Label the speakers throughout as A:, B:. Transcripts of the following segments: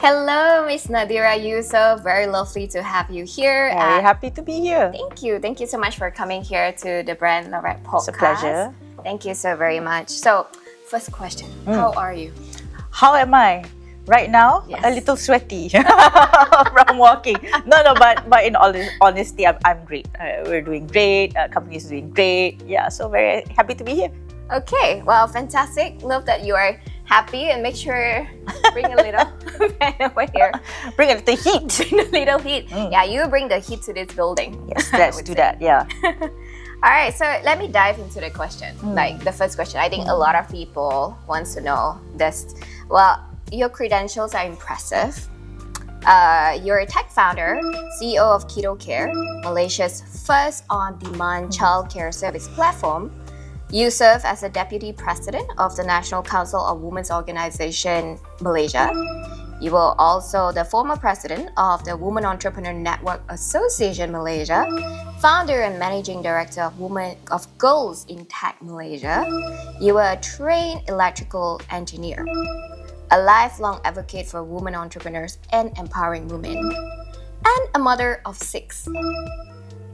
A: Hello, Miss Nadira Yusoff. Very lovely to have you here.
B: Very happy to be here.
A: Thank you. Thank you so much for coming here to the BrandLaureate Podcast.
B: It's a pleasure.
A: Thank you so very much. So, first question, how are you?
B: How am I? Right now,
A: Yes.
B: a little sweaty from walking. But in all honesty, I'm great. We're doing great. Company is doing great. Yeah, so very happy to be here.
A: Okay, well, fantastic. Love that you are happy, and make sure bring a little fan over here.
B: Bring a little heat.
A: Bring a little heat. Yeah, you bring the heat to this building.
B: Yes, let's do that. Yeah.
A: All right, so let me dive into the question. Like the first question, I think a lot of people wants to know this. Well, your credentials are impressive. You're a tech founder, CEO of Kiddocare, Malaysia's first on-demand childcare service platform. You serve as a deputy president of the National Council of Women's Organization Malaysia. You were also the former president of the Women Entrepreneur Network Association Malaysia, founder and managing director of Girls in Tech Malaysia. You were a trained electrical engineer, a lifelong advocate for women entrepreneurs and empowering women, and a mother of 6.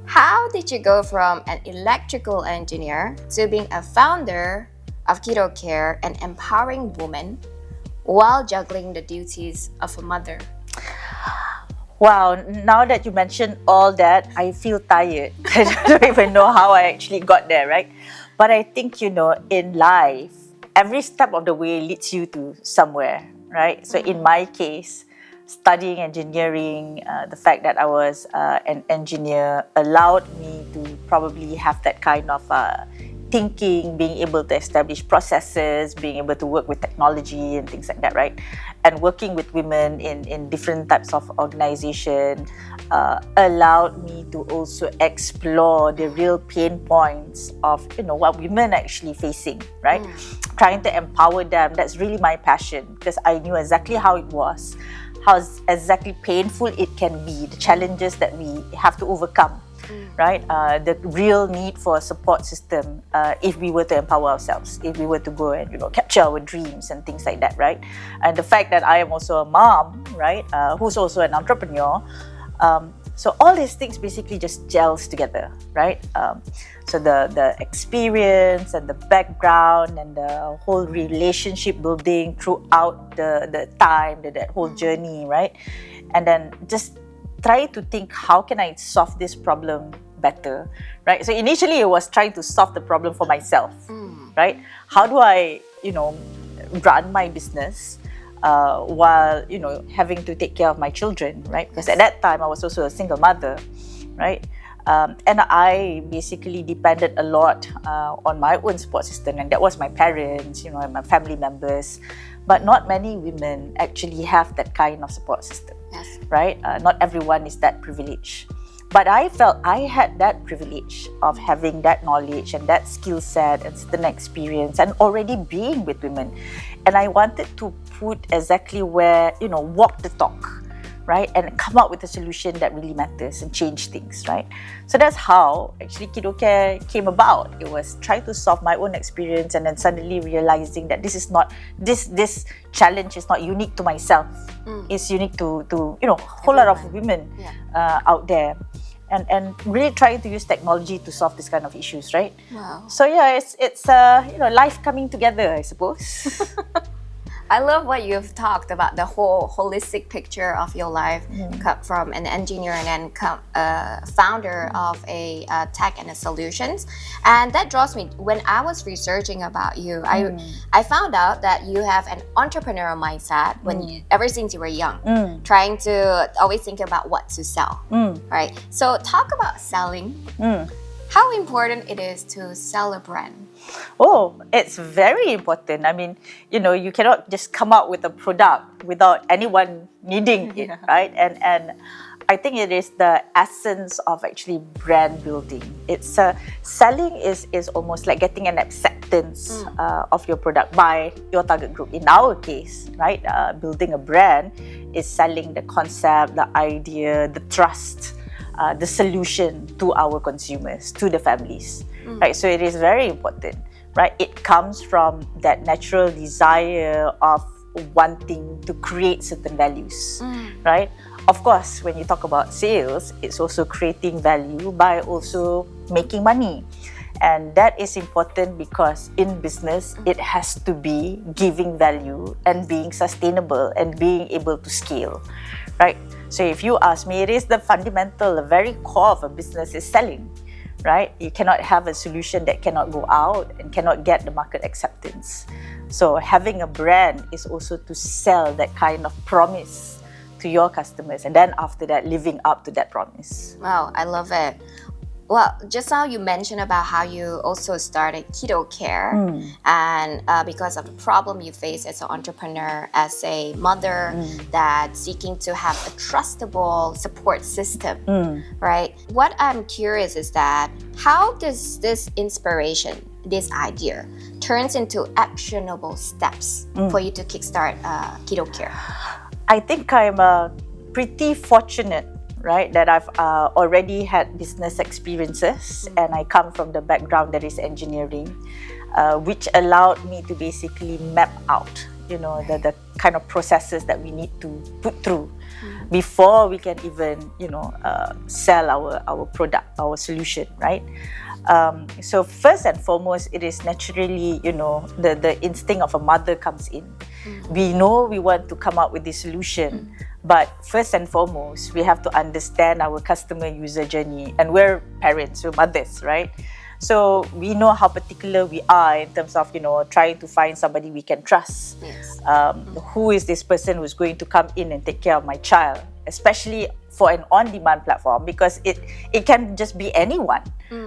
A: How did you go from an electrical engineer to being a founder of Kiddocare and empowering women while juggling the duties of a mother?
B: Wow, now that you mentioned all that, I feel tired. I don't even know how I actually got there, right? But I think, in life, every step of the way leads you to somewhere, right? So in my case, studying engineering, the fact that I was an engineer allowed me to probably have that kind of thinking, being able to establish processes, being able to work with technology and things like that, right? And working with women in different types of organization allowed me to also explore the real pain points of what women are actually facing, right? Trying to empower them. That's really my passion, because I knew exactly how it was, how exactly painful it can be, the challenges that we have to overcome, right? The real need for a support system if we were to empower ourselves, if we were to go and capture our dreams and things like that, right? And the fact that I am also a mom, right, who's also an entrepreneur, so all these things basically just gels together, right? So the experience and the background and the whole relationship building throughout the time, that whole journey, right? And then just try to think, how can I solve this problem better, right? So initially it was trying to solve the problem for myself, right? How do I, run my business while having to take care of my children, right? Because at that time I was also a single mother, right? And I basically depended a lot on my own support system, and that was my parents, and my family members. But not many women actually have that kind of support system, right? Not everyone is that privileged. But I felt I had that privilege of having that knowledge and that skill set and certain experience and already being with women. And I wanted to put exactly where, walk the talk, right? And come up with a solution that really matters and change things, right? So that's how actually Kiddocare came about. It was trying to solve my own experience and then suddenly realizing that this challenge is not unique to myself. It's unique to a whole lot of women out there. And really trying to use technology to solve this kind of issues, right?
A: Wow.
B: So yeah, it's life coming together, I suppose.
A: I love what you've talked about, the whole holistic picture of your life, come from an engineer and then founder of a tech and a solutions. And that draws me, when I was researching about you, I found out that you have an entrepreneurial mindset ever since you were young, trying to always think about what to sell, right? So talk about selling. How important it is to sell a brand.
B: Oh, it's very important. I mean, you cannot just come out with a product without anyone needing it, right? And I think it is the essence of actually brand building. It's selling is almost like getting an acceptance of your product by your target group. In our case, right, building a brand is selling the concept, the idea, the trust, the solution to our consumers, to the families, right? So it is very important, right? It comes from that natural desire of wanting to create certain values, right? Of course, when you talk about sales, it's also creating value by also making money. And that is important because in business, it has to be giving value and being sustainable and being able to scale, right? So if you ask me, it is the fundamental, the very core of a business is selling, right? You cannot have a solution that cannot go out and cannot get the market acceptance. So having a brand is also to sell that kind of promise to your customers, and then after that, living up to that promise.
A: Wow, I love it. Well, just now you mentioned about how you also started Kiddocare, and because of the problem you face as an entrepreneur, as a mother that's seeking to have a trustable support system, right? What I'm curious is that how does this inspiration, this idea, turns into actionable steps for you to kickstart Kiddocare?
B: I think I'm pretty fortunate, right, that I've already had business experiences, and I come from the background that is engineering, which allowed me to basically map out, the kind of processes that we need to put through before we can even, sell our product, our solution, right? So first and foremost, it is naturally, the instinct of a mother comes in. We know we want to come up with this solution, but first and foremost, we have to understand our customer user journey. And we're parents, we're mothers, right? So we know how particular we are in terms of, trying to find somebody we can trust.
A: Yes.
B: Who is this person who's going to come in and take care of my child? Especially for an on-demand platform, because it can just be anyone,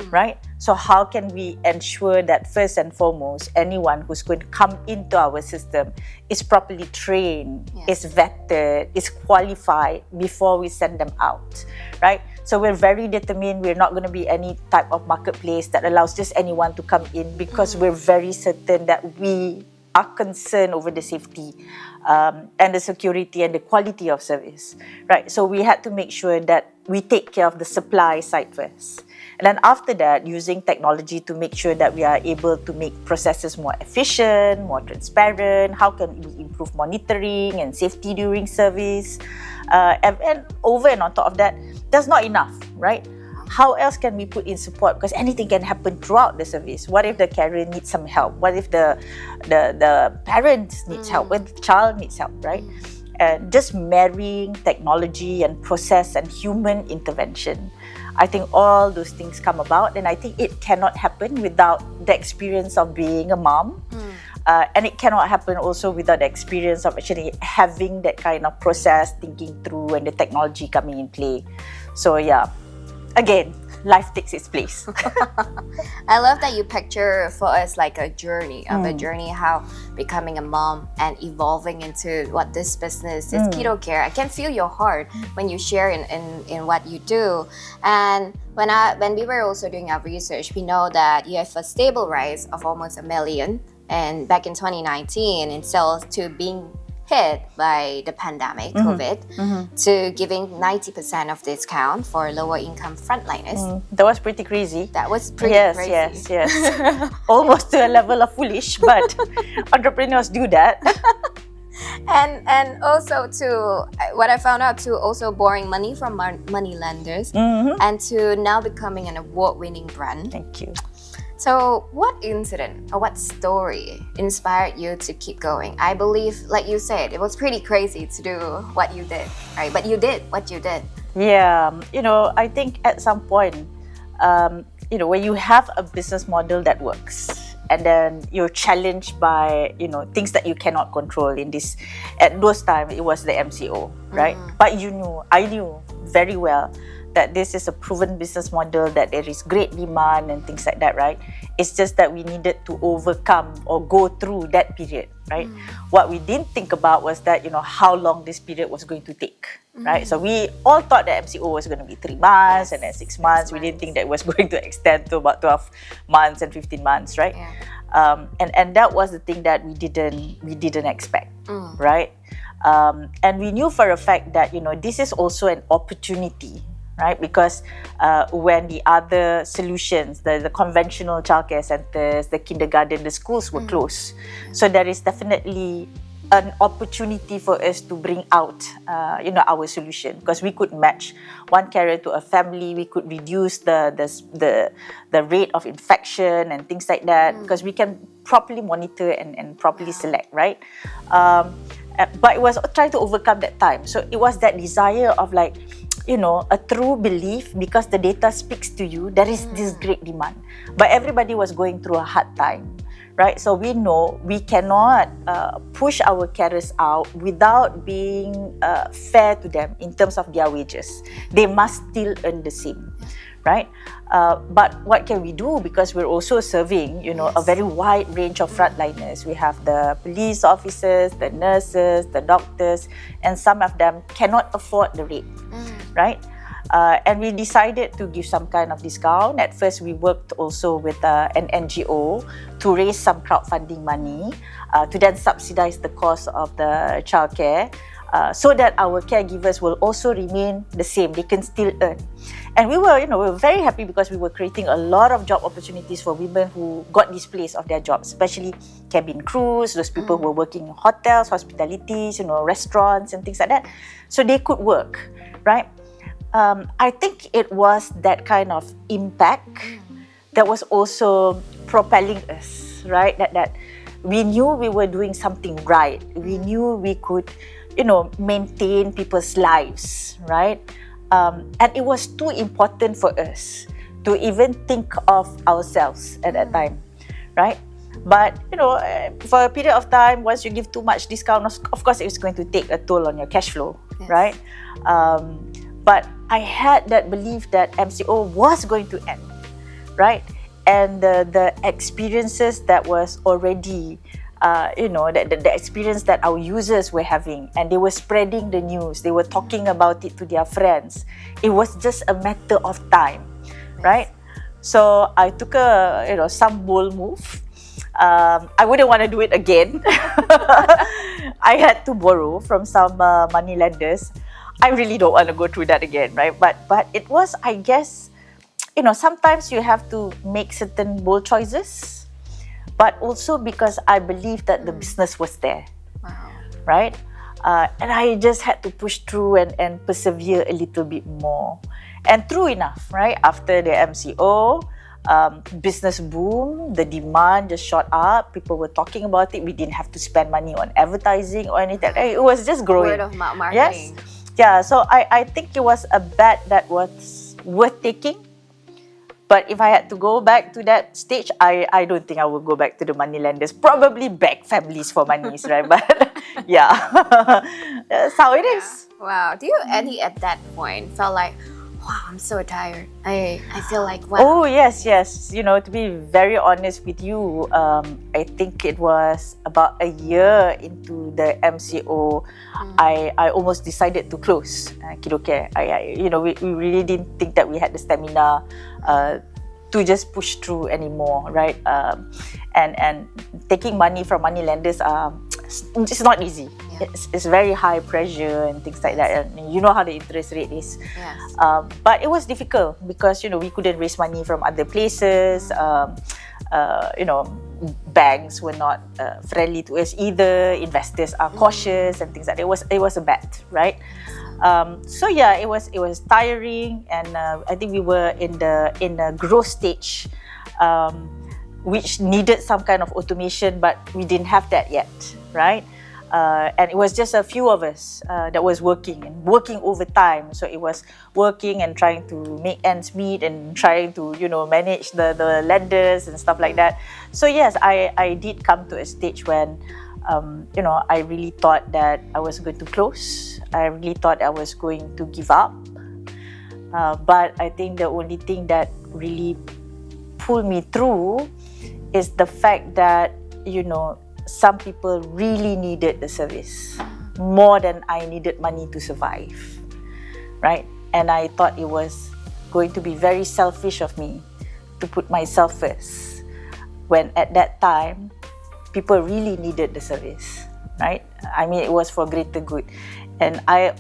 B: right? So how can we ensure that first and foremost, anyone who's going to come into our system is properly trained, is vetted, is qualified before we send them out, right? So we're very determined. We're not going to be any type of marketplace that allows just anyone to come in, because we're very certain that we are concerned over the safety and the security and the quality of service, right? So we had to make sure that we take care of the supply side first. And then after that, using technology to make sure that we are able to make processes more efficient, more transparent. How can we improve monitoring and safety during service? And over and on top of that, that's not enough, right? How else can we put in support? Because anything can happen throughout the service. What if the carer needs some help? What if the parents needs help? What if the child needs help, right? And just marrying technology and process and human intervention. I think all those things come about, and I think it cannot happen without the experience of being a mom. And it cannot happen also without the experience of actually having that kind of process, thinking through, and the technology coming in play. So yeah, again, life takes its place.
A: I love that you picture for us like a journey how becoming a mom and evolving into what this business is, Kiddocare. I can feel your heart when you share in what you do. And when we were also doing our research, we know that you have a stable rise of almost 1 million, and back in 2019 in sales, to being hit by the pandemic, COVID, to giving 90% of discount for lower income frontliners.
B: That was pretty crazy.
A: That was pretty crazy.
B: Yes. Almost to a level of foolish, but entrepreneurs do that.
A: And also to what I found out too, also borrowing money from money lenders, and to now becoming an award-winning brand.
B: Thank you.
A: So what incident or what story inspired you to keep going? I believe, like you said, it was pretty crazy to do what you did, right? But you did what you did.
B: Yeah, I think at some point, when you have a business model that works, and then you're challenged by, things that you cannot control at those times, it was the MCO, right? But I knew very well that this is a proven business model, that there is great demand and things like that, right? It's just that we needed to overcome or go through that period, right? What we didn't think about was that, how long this period was going to take, right? So we all thought that MCO was going to be 3 months and then 6 months. We didn't think that it was going to extend to about 12 months and 15 months, right?
A: Yeah.
B: And that was the thing that we didn't expect, right? And we knew for a fact that, this is also an opportunity, right? Because when the other solutions, the conventional childcare centers, the kindergarten, the schools were closed. So there is definitely an opportunity for us to bring out, our solution, because we could match one carrier to a family. We could reduce the rate of infection and things like that, because we can properly monitor and properly select, right? But it was trying to overcome that time. So it was that desire of like, a true belief, because the data speaks to you, there is this great demand. But everybody was going through a hard time, right? So we know we cannot push our carers out without being fair to them in terms of their wages. They must still earn the same, right? But what can we do? Because we're also serving, a very wide range of frontliners. We have the police officers, the nurses, the doctors, and some of them cannot afford the rate, right? And we decided to give some kind of discount. At first, we worked also with an NGO to raise some crowdfunding money to then subsidize the cost of the childcare, so that our caregivers will also remain the same. They can still earn. And we were very happy, because we were creating a lot of job opportunities for women who got displaced of their jobs, especially cabin crews, those people who were working in hotels, hospitalities, restaurants and things like that. So they could work, right? I think it was that kind of impact that was also propelling us, right? That we knew we were doing something right. We knew we could, maintain people's lives, right? And it was too important for us to even think of ourselves at that time, right? But, for a period of time, once you give too much discount, of course, it's going to take a toll on your cash flow, right? But I had that belief that MCO was going to end, right? And the experiences that was already, the experience that our users were having, and they were spreading the news, they were talking about it to their friends. It was just a matter of time, right? So I took some bold move. I wouldn't want to do it again. I had to borrow from some money lenders. I really don't want to go through that again, right? But it was, I guess, sometimes you have to make certain bold choices, but also because I believe that the business was there, right? And I just had to push through and persevere a little bit more. And true enough, right? After the MCO, business boom, the demand just shot up. People were talking about it. We didn't have to spend money on advertising or anything. It was just growing.
A: Word of mouth marketing.
B: Yes. Yeah, so I think it was a bet that was worth taking. But if I had to go back to that stage, I don't think I would go back to the money lenders. Probably beg families for monies, right? But yeah, that's how it is.
A: Wow. Do you, Eddie, at that point felt like, wow, I'm so tired. I feel like, wow.
B: Oh, yes. To be very honest with you, I think it was about a year into the MCO, I almost decided to close Kiddocare. We really didn't think that we had the stamina to just push through anymore, right? And taking money from money lenders, it's not easy. Yeah. It's very high pressure and things like that. And you know how the interest rate is.
A: Yes.
B: But it was difficult because, we couldn't raise money from other places. Banks were not friendly to us either. Investors are cautious and things like that. It was a bet, right? So yeah, it was tiring, and I think we were in a growth stage, which needed some kind of automation, but we didn't have that yet, right? And it was just a few of us that was working overtime. So it was working and trying to make ends meet and trying to, manage the lenders and stuff like that. So yes, I did come to a stage when, I really thought that I was going to close. I really thought I was going to give up. But I think the only thing that really pulled me through is the fact that, some people really needed the service more than I needed money to survive, right? And I thought it was going to be very selfish of me to put myself first, when at that time, people really needed the service, right? I mean, it was for greater good. And I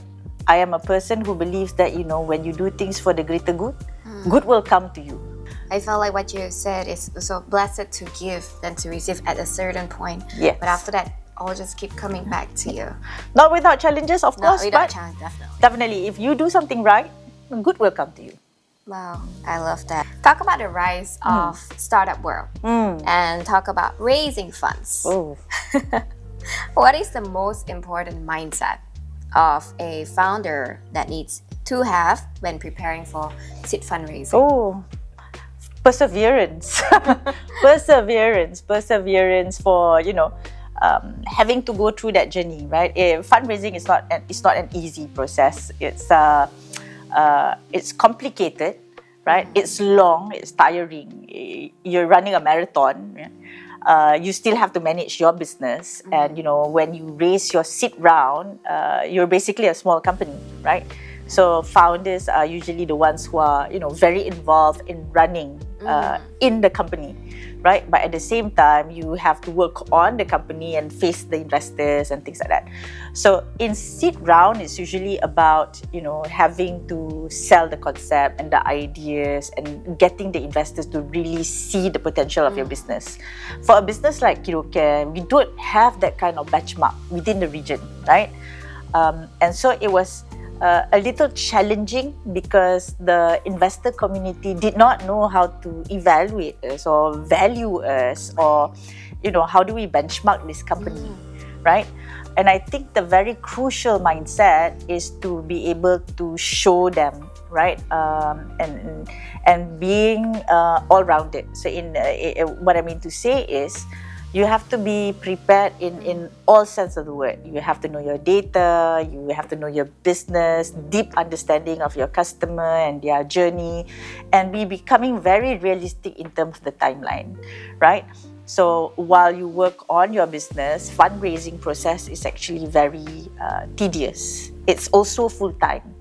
B: am a person who believes that, when you do things for the greater good, good will come to you.
A: I felt like what you said is so blessed to give than to receive at a certain point.
B: Yes.
A: But after that, all just keep coming back to you.
B: Not without challenges, of
A: Not
B: course,
A: without
B: but
A: challenge, definitely.
B: definitely, if you do something right, good will come to you.
A: Wow, I love that. Talk about the rise of startup world and talk about raising funds.
B: Oh.
A: What is the most important mindset of a founder that needs to have when preparing for seed fundraising?
B: Oh, perseverance. Perseverance for, having to go through that journey, right? Fundraising is not an easy process. It's complicated, right? It's long, it's tiring. You're running a marathon. You still have to manage your business, and when you raise your seed round, you're basically a small company, right? So founders are usually the ones who are very involved in running in the company, right? But at the same time, you have to work on the company and face the investors and things like that. So in seed round, it's usually about having to sell the concept and the ideas and getting the investors to really see the potential of your business. For a business like Kiddocare, we don't have that kind of benchmark within the region, right? And so it was a little challenging because the investor community did not know how to evaluate us or value us, or how do we benchmark this company, right? And I think the very crucial mindset is to be able to show them, right, and being all-rounded. So what I mean to say is, you have to be prepared in all sense of the word. You have to know your data, you have to know your business, deep understanding of your customer and their journey, and be becoming very realistic in terms of the timeline, right? So while you work on your business, fundraising process is actually very tedious. It's also full-time,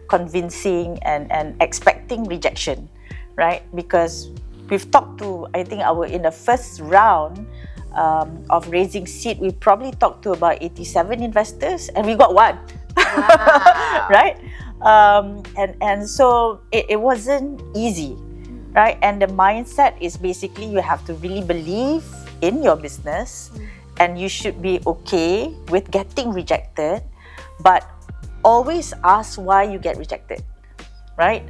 B: convincing and expecting rejection, right? Because we've talked to, I think in the first round, of raising seed, we probably talked to about 87 investors, and we got one.
A: Wow.
B: Right? And so it wasn't easy, right? And the mindset is basically you have to really believe in your business, and you should be okay with getting rejected, but always ask why you get rejected, right?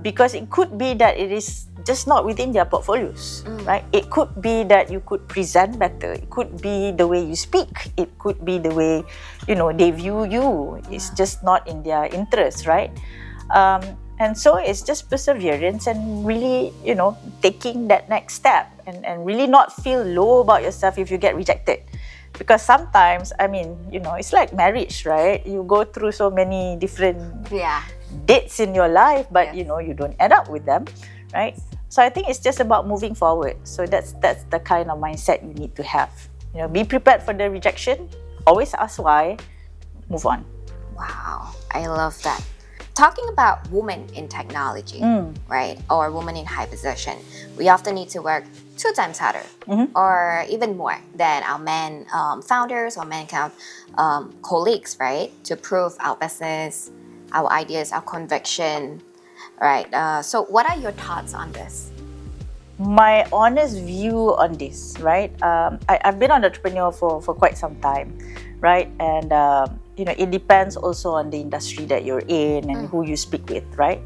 B: Because it could be that it is just not within their portfolios, right? It could be that you could present better. It could be the way you speak. It could be the way, they view you. It's just not in their interest, right? And so it's just perseverance and really, taking that next step and really not feel low about yourself if you get rejected. Because sometimes, it's like marriage, right? You go through so many different dates in your life, but you don't end up with them, right? So I think it's just about moving forward. So that's the kind of mindset you need to have. Be prepared for the rejection. Always ask why. Move on.
A: Wow, I love that. Talking about women in technology, right, or women in high position, we often need to work 2 times harder, or even more than our men founders or men colleagues, right, to prove our business, our ideas, our conviction, right? So what are your thoughts on this?
B: My honest view on this, right? I've been an entrepreneur for quite some time, right? And it depends also on the industry that you're in and who you speak with, right?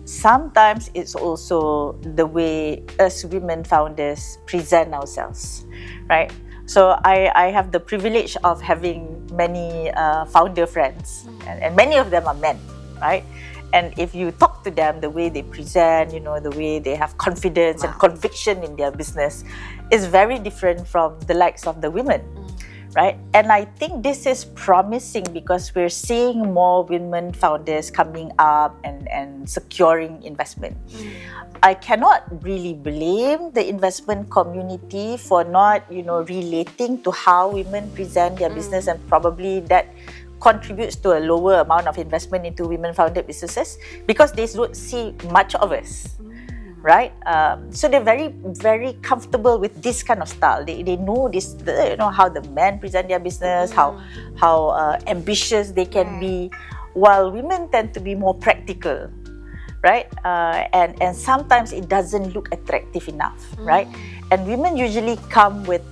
B: Sometimes it's also the way us women founders present ourselves, right? So I have the privilege of having many founder friends, and many of them are men, right? And if you talk to them, the way they present, the way they have confidence and conviction in their business is very different from the likes of the women, right? And I think this is promising because we're seeing more women founders coming up and securing investment. I cannot really blame the investment community for not, relating to how women present their business, and probably that contributes to a lower amount of investment into women-founded businesses because they don't see much of us, right? So they're very, very comfortable with this kind of style. They know this, how the men present their business, how ambitious they can be, while women tend to be more practical, right? And sometimes it doesn't look attractive enough, right? And women usually come with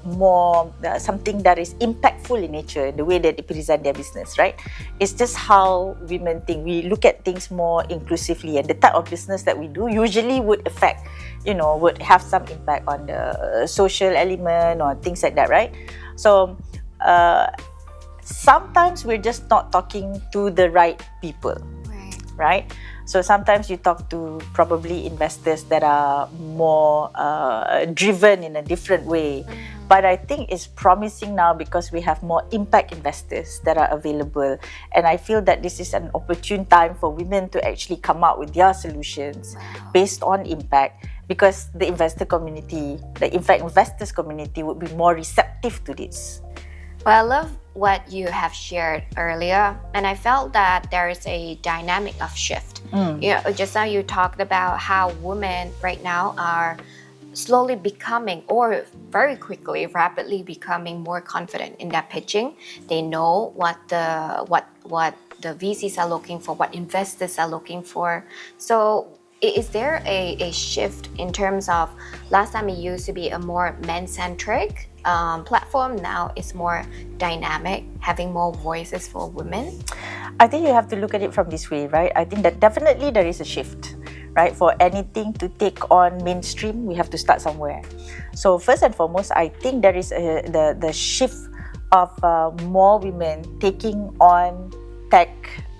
B: more something that is impactful in nature in the way that they present their business, right? It's just how women think. We look at things more inclusively, and the type of business that we do usually would affect, would have some impact on the social element or things like that, right? So sometimes we're just not talking to the right people, right? So sometimes you talk to probably investors that are more driven in a different way. But I think it's promising now because we have more impact investors that are available. And I feel that this is an opportune time for women to actually come out with their solutions based on impact, because the investor community, the impact investors community would be more receptive to this.
A: Well, I love what you have shared earlier, and I felt that there is a dynamic of shift. Just now you talked about how women right now are slowly becoming, or very quickly, rapidly becoming more confident in their pitching. They know what the VCs are looking for, what investors are looking for. So is there a shift in terms of, last time it used to be a more men-centric platform, now it's more dynamic, having more voices for women?
B: I think you have to look at it from this way, right? I think that definitely there is a shift, right? For anything to take on mainstream, we have to start somewhere. So first and foremost, I think there is the shift of more women taking on tech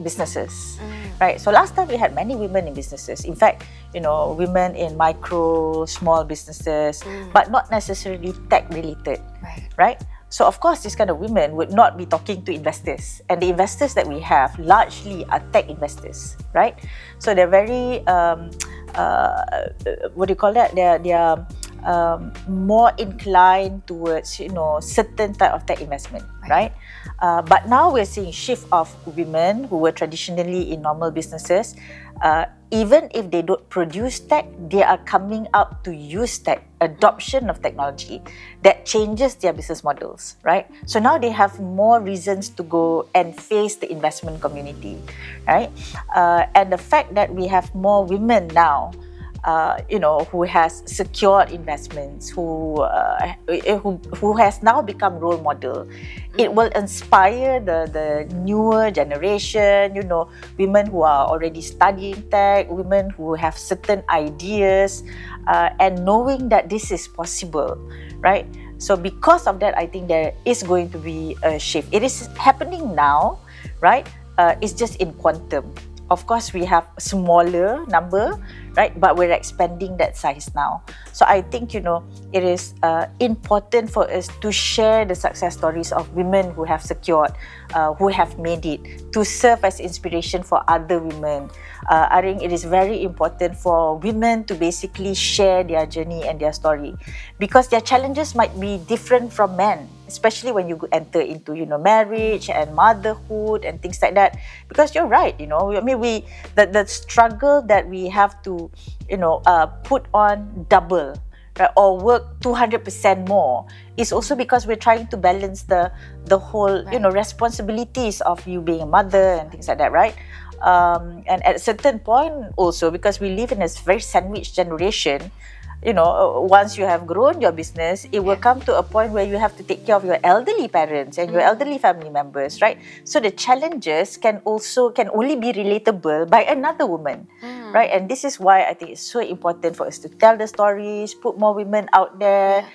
B: businesses, right? So last time we had many women in businesses. In fact, women in micro, small businesses, but not necessarily tech related, right? So of course, this kind of women would not be talking to investors, and the investors that we have largely are tech investors, right? So they're very what do you call that? They're more inclined towards certain type of tech investment, right? But now we're seeing shift of women who were traditionally in normal businesses. Even if they don't produce tech, they are coming up to use tech, adoption of technology that changes their business models, right? So now they have more reasons to go and face the investment community, right? And the fact that we have more women now, who has secured investments, who has now become role model. It will inspire the newer generation, women who are already studying tech, women who have certain ideas, and knowing that this is possible, right? So because of that, I think there is going to be a shift. It is happening now, right? It's just in quantum. Of course, we have a smaller number, right? But we're expanding that size now. So I think, it is important for us to share the success stories of women who have secured, who have made it, to serve as inspiration for other women. I think it is very important for women to basically share their journey and their story, because their challenges might be different from men, especially when you enter into, marriage and motherhood and things like that. Because you're right, the struggle that we have to, put on double, right, or work 200% more is also because we're trying to balance the whole, responsibilities of you being a mother and things like that, right? And at a certain point also, because we live in a very sandwich generation, once you have grown your business, it will come to a point where you have to take care of your elderly parents and your elderly family members, right? So the challenges can only be relatable by another woman, right? And this is why I think it's so important for us to tell the stories, put more women out there,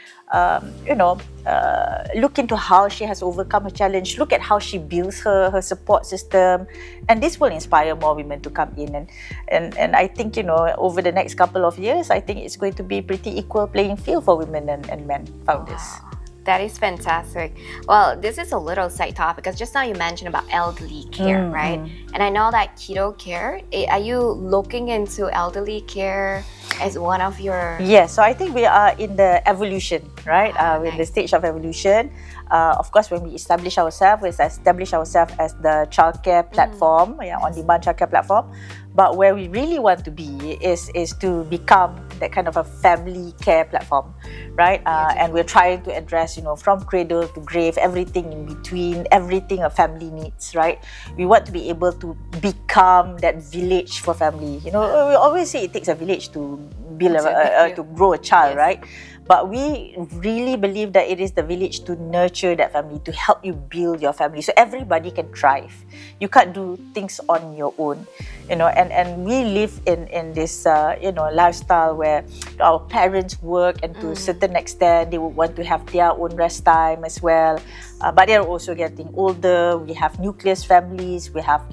B: look into how she has overcome a challenge, look at how she builds her support system, and this will inspire more women to come in. And I think, over the next couple of years, I think it's going to be pretty equal playing field for women and men founders.
A: Wow. That is fantastic. Well, this is a little side topic, because just now you mentioned about elderly care, right? And I know that Kiddocare, are you looking into elderly care as one of your...
B: Yes, so I think we are in the evolution, right? We're in the stage of evolution. Of course, when we establish ourselves as the childcare platform, on-demand childcare platform. But where we really want to be is to become that kind of a family care platform, right? And we're trying to address, from cradle to grave, everything in between, everything a family needs, right? We want to be able to become that village for family. We always say it takes a village to build to grow a child, right? But we really believe that it is the village to nurture that family, to help you build your family, so everybody can thrive. You can't do things on your own, and we live in this lifestyle where our parents work, and to a certain extent they would want to have their own rest time as well. But they're also getting older. We have nucleus families. We have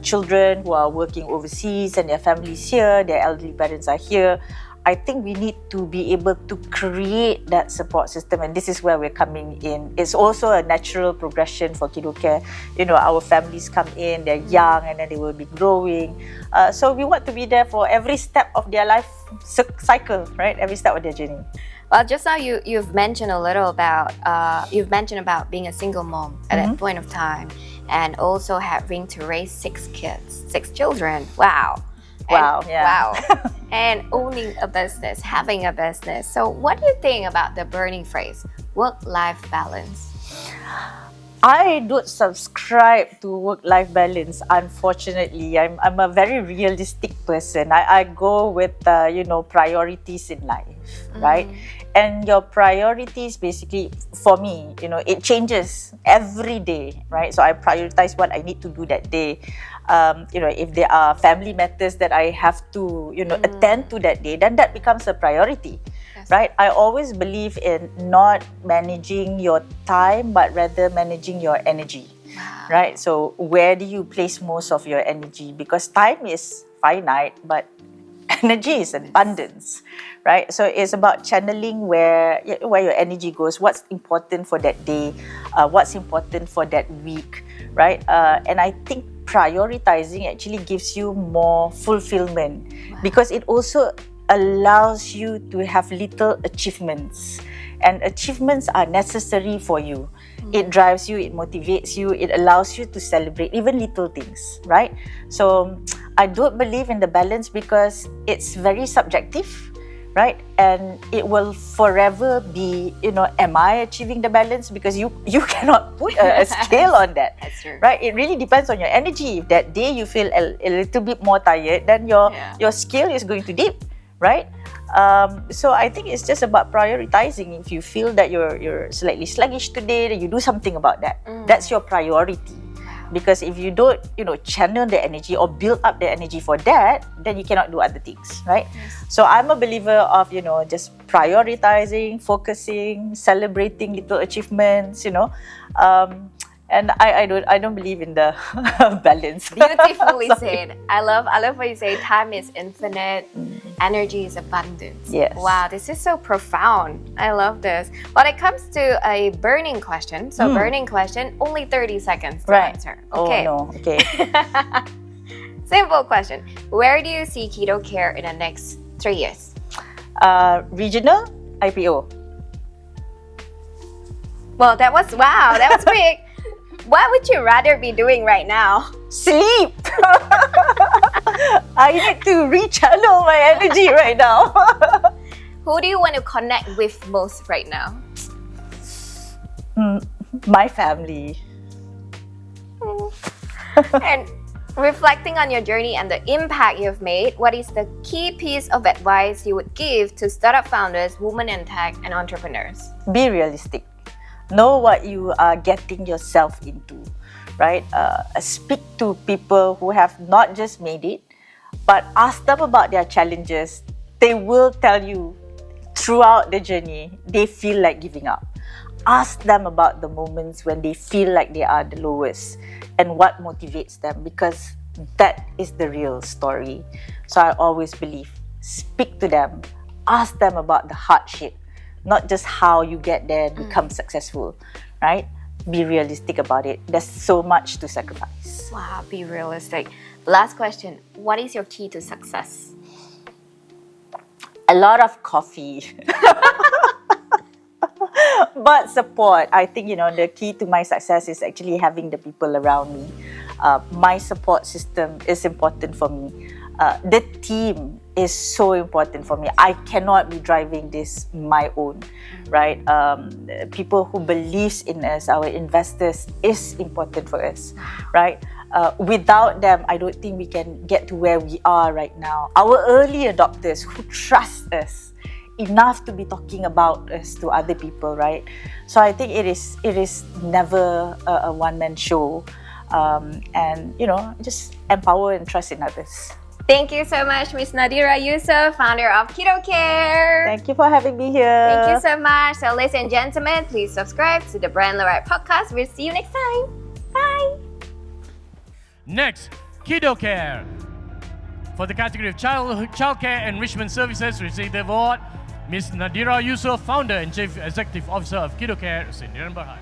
B: children who are working overseas and their families here. Their elderly parents are here. I think we need to be able to create that support system, and this is where we're coming in. It's also a natural progression for Kiddocare. Our families come in, they're young, and then they will be growing. So we want to be there for every step of their life cycle, right? Every step of their journey.
A: Well, just now you've mentioned a little about being a single mom at that point of time, and also having to raise 6 children. Wow.
B: Wow.
A: And owning a business, having a business. So what do you think about the burning phrase, work-life balance?
B: I don't subscribe to work-life balance, unfortunately. I'm a very realistic person. I go with, priorities in life, right? And your priorities, basically, for me, it changes every day, right? So I prioritize what I need to do that day. If there are family matters that I have to, attend to that day, then that becomes a priority, right? I always believe in not managing your time, but rather managing your energy, right? So where do you place most of your energy? Because time is finite, but energy is abundance, right? So it's about channeling where your energy goes, what's important for that day, what's important for that week, right? And I think prioritizing actually gives you more fulfillment, because it also allows you to have little achievements, and achievements are necessary for you. It drives you, it motivates you, it allows you to celebrate even little things, right? So I don't believe in the balance because it's very subjective, right? And it will forever be, am I achieving the balance? Because you cannot put a scale on that.
A: That's true.
B: Right? It really depends on your energy. If that day you feel a little bit more tired, then your scale is going to dip, right? So I think it's just about prioritizing. If you feel that you're slightly sluggish today, then you do something about that. That's your priority. Because if you don't, channel the energy or build up the energy for that, then you cannot do other things, right? So I'm a believer of, just prioritizing, focusing, celebrating little achievements, and I don't believe in the balance.
A: Beautifully said. I love what you say. Time is infinite. Energy is abundant.
B: Yes.
A: Wow, this is so profound. I love this. When it comes to a burning question, burning question, only 30 seconds to answer. Okay.
B: Oh, no. Okay.
A: Simple question. Where do you see Kiddocare in the next 3 years?
B: Regional IPO.
A: Well, that was big. What would you rather be doing right now?
B: Sleep! I need to rechannel my energy right now.
A: Who do you want to connect with most right now?
B: My family.
A: And reflecting on your journey and the impact you've made, what is the key piece of advice you would give to startup founders, women in tech, and entrepreneurs?
B: Be realistic. Know what you are getting yourself into, right? Speak to people who have not just made it, but ask them about their challenges. They will tell you throughout the journey, they feel like giving up. Ask them about the moments when they feel like they are the lowest and what motivates them, because that is the real story. So I always believe, speak to them, ask them about the hardship, not just how you get there and become successful, right? Be realistic about it. There's so much to sacrifice.
A: Wow, be realistic. Last question. What is your key to success?
B: A lot of coffee. But support. I think, the key to my success is actually having the people around me. My support system is important for me. the team is so important for me. I cannot be driving this my own, right? People who believes in us, our investors, is important for us, right? Without them, I don't think we can get to where we are right now. Our early adopters who trust us enough to be talking about us to other people, right? So I think it is never a one-man show, and just empower and trust in others.
A: Thank you so much, Miss Nadira Yusoff, founder of Kiddocare.
B: Thank you for having me here.
A: Thank you so much. So, ladies and gentlemen, please subscribe to the BrandLaureate Podcast. We'll see you next time. Bye.
C: Next, Kiddocare. For the category of childcare enrichment services, receive the award Ms. Nadira Yusoff, founder and chief executive officer of Kiddocare, Sdn Bhd.